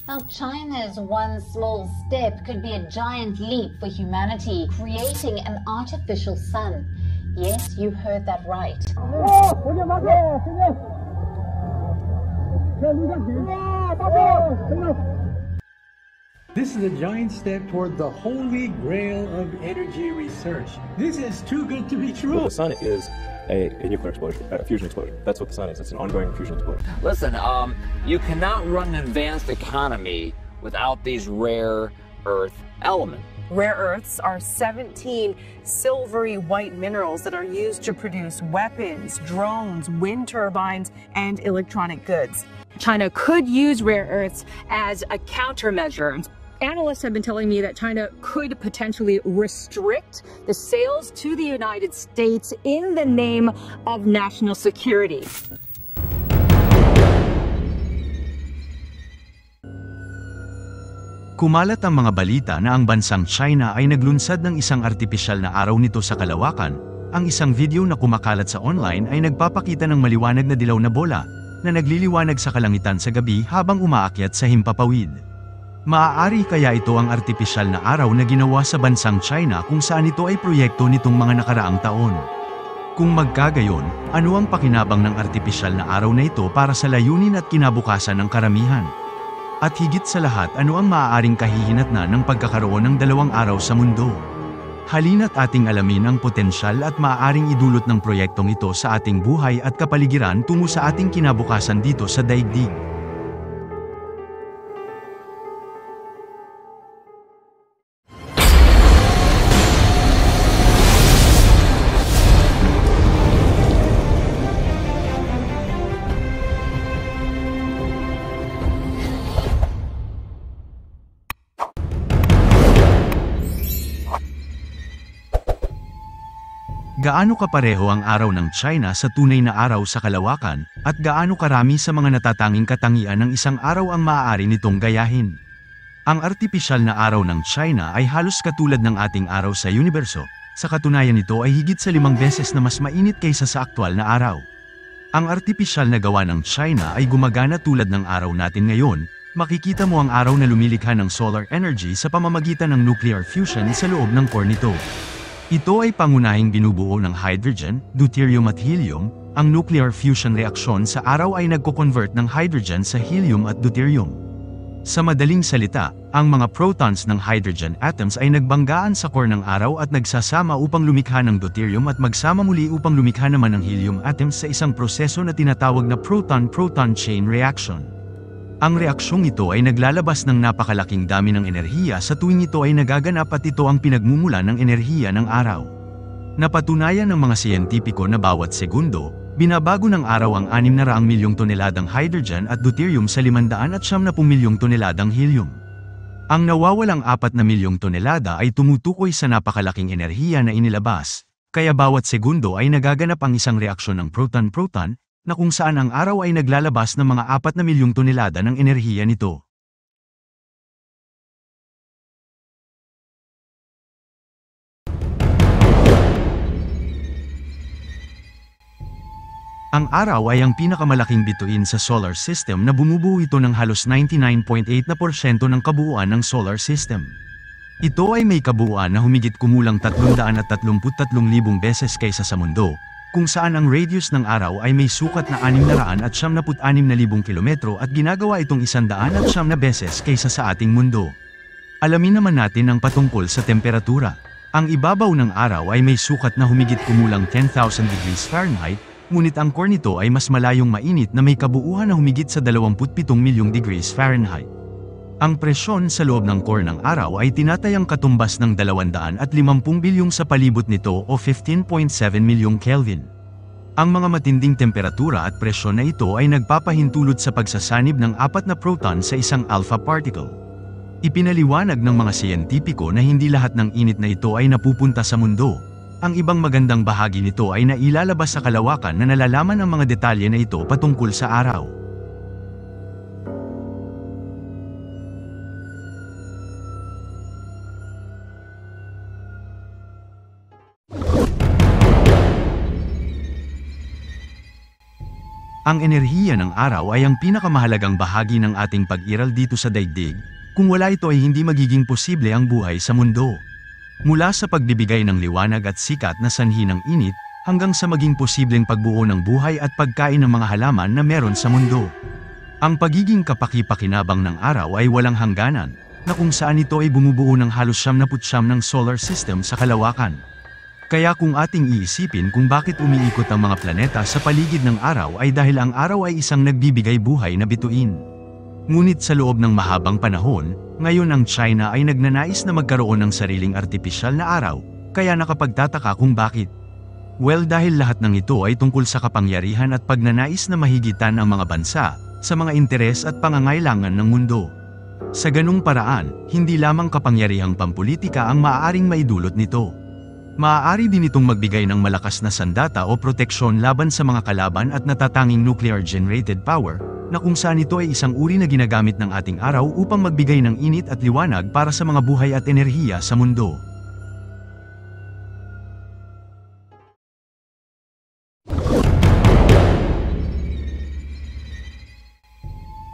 Now, China's one small step could be a giant leap for humanity, creating an artificial sun. Yes, you heard that right. This is a giant step toward the holy grail of energy research. This is too good to be true. Well, the sun is a nuclear explosion, a fusion explosion. That's what the sun is. It's an ongoing fusion explosion. Listen, you cannot run an advanced economy without these rare earth elements. Rare earths are 17 silvery white minerals that are used to produce weapons, drones, wind turbines, and electronic goods. China could use rare earths as a countermeasure. Analysts have been telling me that China could potentially restrict the sales to the United States in the name of national security. Kumalat ang mga balita na ang bansang China ay naglunsad ng isang artipisyal na araw nito sa kalawakan. Ang isang video na kumakalat sa online ay nagpapakita ng maliwanag na dilaw na bola na nagliliwanag sa kalangitan sa gabi habang umaakyat sa himpapawid. Maaari kaya ito ang artipisyal na araw na ginawa sa bansang China kung saan ito ay proyekto nitong mga nakaraang taon. Kung magkagayon, ano ang pakinabang ng artipisyal na araw na ito para sa layunin at kinabukasan ng karamihan? At higit sa lahat, ano ang maaaring kahihinatnan ng pagkakaroon ng dalawang araw sa mundo? Halina't ating alamin ang potensyal at maaaring idulot ng proyektong ito sa ating buhay at kapaligiran tungo sa ating kinabukasan dito sa daigdig. Gaano kapareho ang araw ng China sa tunay na araw sa kalawakan, at gaano karami sa mga natatanging katangian ng isang araw ang maaari nitong gayahin? Ang artipisyal na araw ng China ay halos katulad ng ating araw sa universo. Sa katunayan nito ay higit sa 5 beses na mas mainit kaysa sa aktwal na araw. Ang artipisyal na gawa ng China ay gumagana tulad ng araw natin ngayon. Makikita mo ang araw na lumilikha ng solar energy sa pamamagitan ng nuclear fusion sa loob ng core nito. Ito ay pangunahing binubuo ng hydrogen, deuterium at helium. Ang nuclear fusion reaksyon sa araw ay nagko-convert ng hydrogen sa helium at deuterium. Sa madaling salita, ang mga protons ng hydrogen atoms ay nagbanggaan sa core ng araw at nagsasama upang lumikha ng deuterium at magsama muli upang lumikha naman ng helium atoms sa isang proseso na tinatawag na proton-proton chain reaction. Ang reaksyong ito ay naglalabas ng napakalaking dami ng enerhiya sa tuwing ito ay nagaganap at ito ang pinagmumula ng enerhiya ng araw. Napatunayan ng mga siyentipiko na bawat segundo, binabago ng araw ang 600 milyong toneladang hydrogen at deuterium sa 570 milyong toneladang helium. Ang nawawalang 4 na milyong tonelada ay tumutukoy sa napakalaking enerhiya na inilabas, kaya bawat segundo ay nagaganap ang isang reaksyon ng proton-proton, na kung saan ang araw ay naglalabas ng mga 4 na milyong tonelada ng enerhiya nito. Ang araw ay ang pinakamalaking bituin sa solar system na bumubuo ito ng halos 99.8% ng kabuuan ng solar system. Ito ay may kabuuan na humigit kumulang 333,000 beses kaysa sa mundo, kung saan ang radius ng araw ay may sukat na 676,000 kilometro at ginagawa itong 109 na beses kaysa sa ating mundo. Alamin naman natin ang patungkol sa temperatura. Ang ibabaw ng araw ay may sukat na humigit kumulang 10,000 degrees Fahrenheit, ngunit ang core nito ay mas malayong mainit na may kabuuan na humigit sa 27 milyong degrees Fahrenheit. Ang presyon sa loob ng core ng araw ay tinatayang katumbas ng 250 bilyong sa palibot nito o 15.7 milyong Kelvin. Ang mga matinding temperatura at presyon na ito ay nagpapahintulot sa pagsasanib ng 4 na proton sa isang alpha particle. Ipinaliwanag ng mga siyentipiko na hindi lahat ng init na ito ay napupunta sa mundo. Ang ibang magandang bahagi nito ay nailalabas sa kalawakan na nalalaman ang mga detalye na ito patungkol sa araw. Ang enerhiya ng araw ay ang pinakamahalagang bahagi ng ating pag-iral dito sa daigdig. Kung wala ito ay hindi magiging posible ang buhay sa mundo. Mula sa pagbibigay ng liwanag at sikat na sanhi ng init, hanggang sa maging posibleng pagbuo ng buhay at pagkain ng mga halaman na meron sa mundo. Ang pagiging kapaki-pakinabang ng araw ay walang hangganan, na kung saan ito ay bumubuo ng halos 99 ng solar system sa kalawakan. Kaya kung ating iisipin kung bakit umiikot ang mga planeta sa paligid ng araw ay dahil ang araw ay isang nagbibigay buhay na bituin. Ngunit sa loob ng mahabang panahon, ngayon ang China ay nagnanais na magkaroon ng sariling artipisyal na araw, kaya nakapagtataka kung bakit. Well, dahil lahat ng ito ay tungkol sa kapangyarihan at pagnanais na mahigitan ang mga bansa sa mga interes at pangangailangan ng mundo. Sa ganung paraan, hindi lamang kapangyarihang pampulitika ang maaaring maidulot nito. Maaari din itong magbigay ng malakas na sandata o proteksyon laban sa mga kalaban at natatanging nuclear-generated power, na kung saan ito ay isang uri na ginagamit ng ating araw upang magbigay ng init at liwanag para sa mga buhay at enerhiya sa mundo.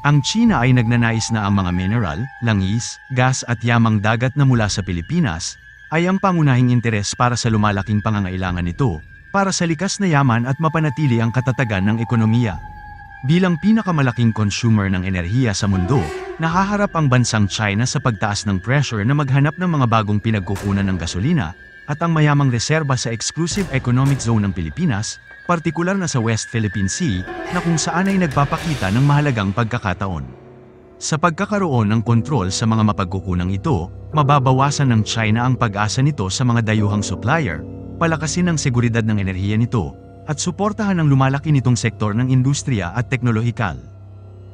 Ang China ay nagnanais na ang mga mineral, langis, gas at yamang dagat na mula sa Pilipinas ay ang pangunahing interes para sa lumalaking pangangailangan nito, para sa likas na yaman at mapanatili ang katatagan ng ekonomiya. Bilang pinakamalaking consumer ng enerhiya sa mundo, nahaharap ang bansang China sa pagtaas ng pressure na maghanap ng mga bagong pinagkukunan ng gasolina, at ang mayamang reserba sa Exclusive Economic Zone ng Pilipinas, partikular na sa West Philippine Sea, na kung saan ay nagpapakita ng mahalagang pagkakataon. Sa pagkakaroon ng kontrol sa mga mapagkukunang ito, mababawasan ng China ang pag-asa nito sa mga dayuhang supplier, palakasin ang seguridad ng enerhiya nito, at suportahan ang lumalaki nitong sektor ng industriya at teknolohikal.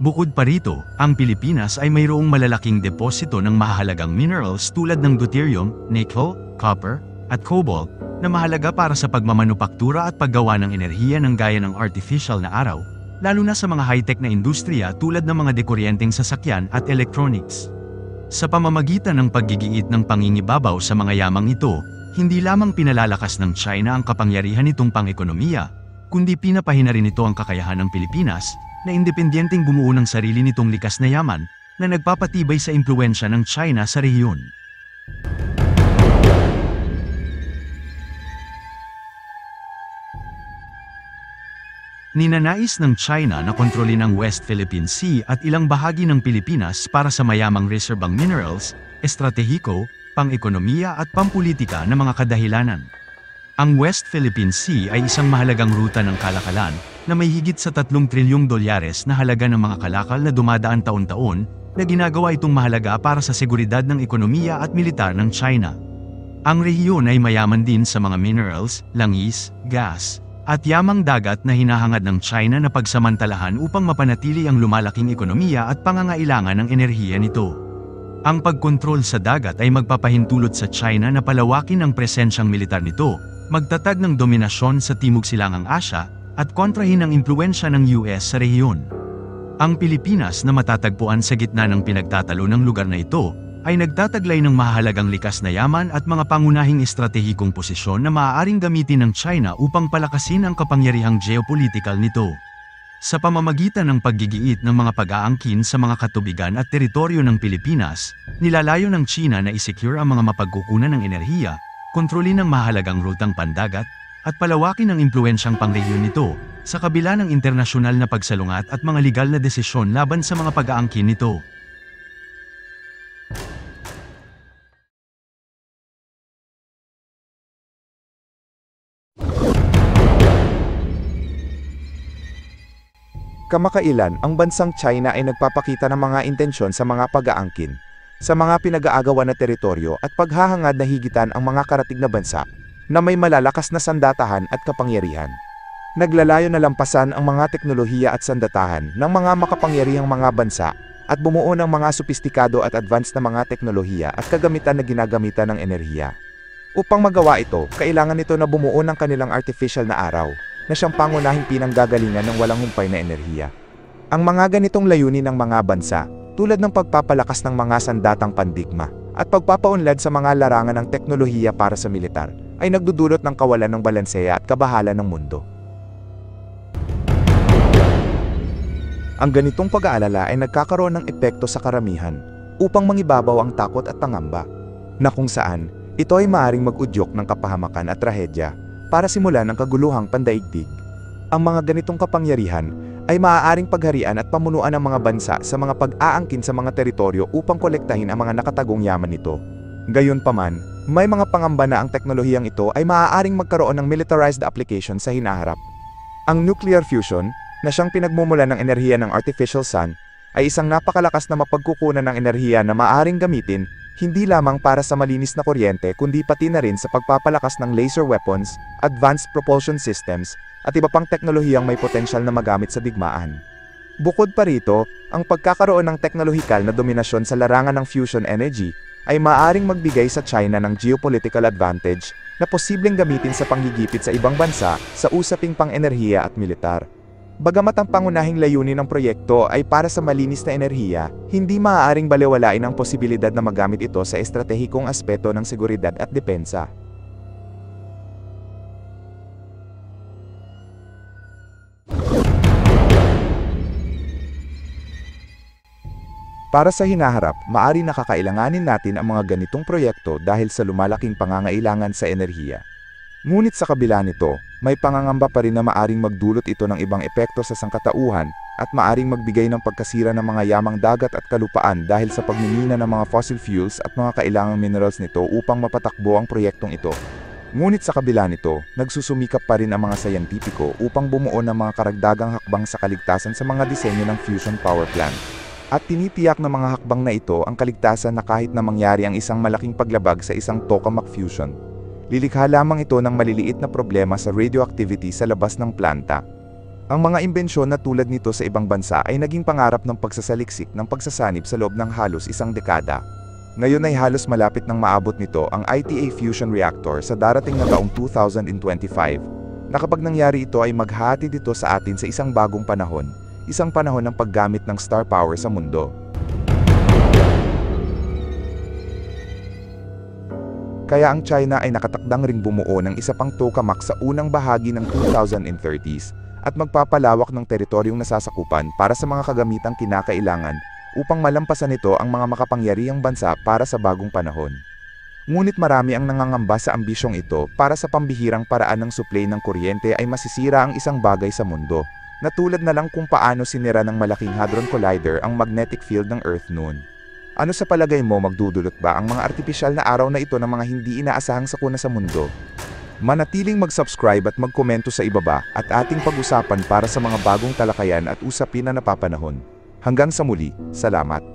Bukod pa rito, ang Pilipinas ay mayroong malalaking deposito ng mahahalagang minerals tulad ng deuterium, nickel, copper, at cobalt, na mahalaga para sa pagmamanupaktura at paggawa ng enerhiya ng gaya ng artificial na araw, lalo na sa mga high-tech na industriya tulad ng mga dekuryenteng sasakyan at electronics. Sa pamamagitan ng paggigiit ng pangingibabaw sa mga yamang ito, hindi lamang pinalalakas ng China ang kapangyarihan nitong pang-ekonomiya, kundi pinapahina rin ito ang kakayahan ng Pilipinas, na independenteng bumuo ng sarili nitong likas na yaman, na nagpapatibay sa impluwensya ng China sa rehiyon. Ninanais ng China na kontrolin ang West Philippine Sea at ilang bahagi ng Pilipinas para sa mayamang reserbang minerals, estratehiko, pang-ekonomiya at pampulitika na mga kadahilanan. Ang West Philippine Sea ay isang mahalagang ruta ng kalakalan na may higit sa 3 trilyong dolyares na halaga ng mga kalakal na dumadaan taon-taon na ginagawa itong mahalaga para sa seguridad ng ekonomiya at militar ng China. Ang rehiyon ay mayaman din sa mga minerals, langis, gas, at yamang dagat na hinahangad ng China na pagsamantalahan upang mapanatili ang lumalaking ekonomiya at pangangailangan ng enerhiya nito. Ang pagkontrol sa dagat ay magpapahintulot sa China na palawakin ang presensyang militar nito, magtatag ng dominasyon sa Timog Silangang Asya, at kontrahin ang impluwensya ng US sa rehiyon. Ang Pilipinas na matatagpuan sa gitna ng pinagtatalo ng lugar na ito, ay nagtataglay ng mahalagang likas na yaman at mga pangunahing estratehikong posisyon na maaaring gamitin ng China upang palakasin ang kapangyarihang geopolitikal nito. Sa pamamagitan ng paggigiit ng mga pag-aangkin sa mga katubigan at teritoryo ng Pilipinas, nilalayo ng China na isecure ang mga mapagkukunan ng enerhiya, kontrolin ang mahalagang rutang pandagat, at palawakin ang impluwensyang pangrehiyon nito, sa kabila ng internasyonal na pagsalungat at mga legal na desisyon laban sa mga pag-aangkin nito. Kamakailan, ang bansang China ay nagpapakita ng mga intensyon sa mga pag-aangkin, sa mga pinag-aagawan na teritoryo at paghahangad na higitan ang mga karatig na bansa, na may malalakas na sandatahan at kapangyarihan. Naglalayo na lampasan ang mga teknolohiya at sandatahan ng mga makapangyarihang mga bansa, at bumuo ng mga sopistikado at advanced na mga teknolohiya at kagamitan na ginagamitan ng enerhiya. Upang magawa ito, kailangan nito na bumuo ng kanilang artificial na araw, na siyang pangunahing pinanggagalingan ng walang humpay na enerhiya. Ang mga ganitong layunin ng mga bansa, tulad ng pagpapalakas ng mga sandatang pandigma, at pagpapaunlad sa mga larangan ng teknolohiya para sa militar, ay nagdudulot ng kawalan ng balanseya at kabahalan ng mundo. Ang ganitong pag-aalala ay nagkakaroon ng epekto sa karamihan upang mangibabaw ang takot at pangamba, na kung saan ito ay maaaring mag-udyok ng kapahamakan at trahedya para simulan ang kaguluhang pandaigdig. Ang mga ganitong kapangyarihan ay maaaring pagharian at pamunuan ng mga bansa sa mga pag-aangkin sa mga teritoryo upang kolektahin ang mga nakatagong yaman nito. Gayunpaman, may mga pangamba na ang teknolohiyang ito ay maaaring magkaroon ng militarized application sa hinaharap. Ang nuclear fusion, na siyang pinagmumulan ng enerhiya ng artificial sun, ay isang napakalakas na mapagkukunan ng enerhiya na maaaring gamitin hindi lamang para sa malinis na kuryente kundi pati na rin sa pagpapalakas ng laser weapons, advanced propulsion systems, at iba pang teknolohiyang may potensyal na magamit sa digmaan. Bukod pa rito, ang pagkakaroon ng teknolohikal na dominasyon sa larangan ng fusion energy ay maaaring magbigay sa China ng geopolitical advantage na posibleng gamitin sa panggigipit sa ibang bansa sa usaping pang-enerhiya at militar. Bagamat ang pangunahing layunin ng proyekto ay para sa malinis na enerhiya, hindi maaaring balewalain ang posibilidad na magamit ito sa estratehikong aspeto ng seguridad at depensa. Para sa hinaharap, maari nakakailanganin natin ang mga ganitong proyekto dahil sa lumalaking pangangailangan sa enerhiya. Ngunit sa kabila nito, may pangangamba pa rin na maaring magdulot ito ng ibang epekto sa sangkatauhan at maaring magbigay ng pagkasira ng mga yamang dagat at kalupaan dahil sa pagmimina ng mga fossil fuels at mga kailangang minerals nito upang mapatakbo ang proyektong ito. Ngunit sa kabila nito, nagsusumikap pa rin ang mga sayantipiko upang bumuo ng mga karagdagang hakbang sa kaligtasan sa mga disenyo ng fusion power plant. At tinitiyak ng mga hakbang na ito ang kaligtasan na kahit na mangyari ang isang malaking paglabag sa isang tokamak fusion, lilikha lamang ito ng maliliit na problema sa radioactivity sa labas ng planta. Ang mga imbensyon na tulad nito sa ibang bansa ay naging pangarap ng pagsasaliksik ng pagsasanib sa loob ng halos isang dekada. Ngayon ay halos malapit nang maabot nito ang ITA fusion reactor sa darating na taong 2025, na kapag nangyari ito ay maghahatid ito sa atin sa isang bagong panahon, isang panahon ng paggamit ng star power sa mundo. Kaya ang China ay nakatakdang ring bumuo ng isa pang tokamak sa unang bahagi ng 2030s at magpapalawak ng teritoryong nasasakupan para sa mga kagamitang kinakailangan upang malampasan nito ang mga makapangyarihang bansa para sa bagong panahon. Ngunit marami ang nangangamba sa ambisyong ito para sa pambihirang paraan ng supply ng kuryente ay masisira ang isang bagay sa mundo, na tulad na lang kung paano sinira ng malaking hadron collider ang magnetic field ng Earth noon. Ano sa palagay mo, magdudulot ba ang mga artipisyal na araw na ito ng mga hindi inaasahang sakuna sa mundo? Manatiling mag-subscribe at magkomento sa ibaba at ating pag-usapan para sa mga bagong talakayan at usapin na napapanahon. Hanggang sa muli, salamat!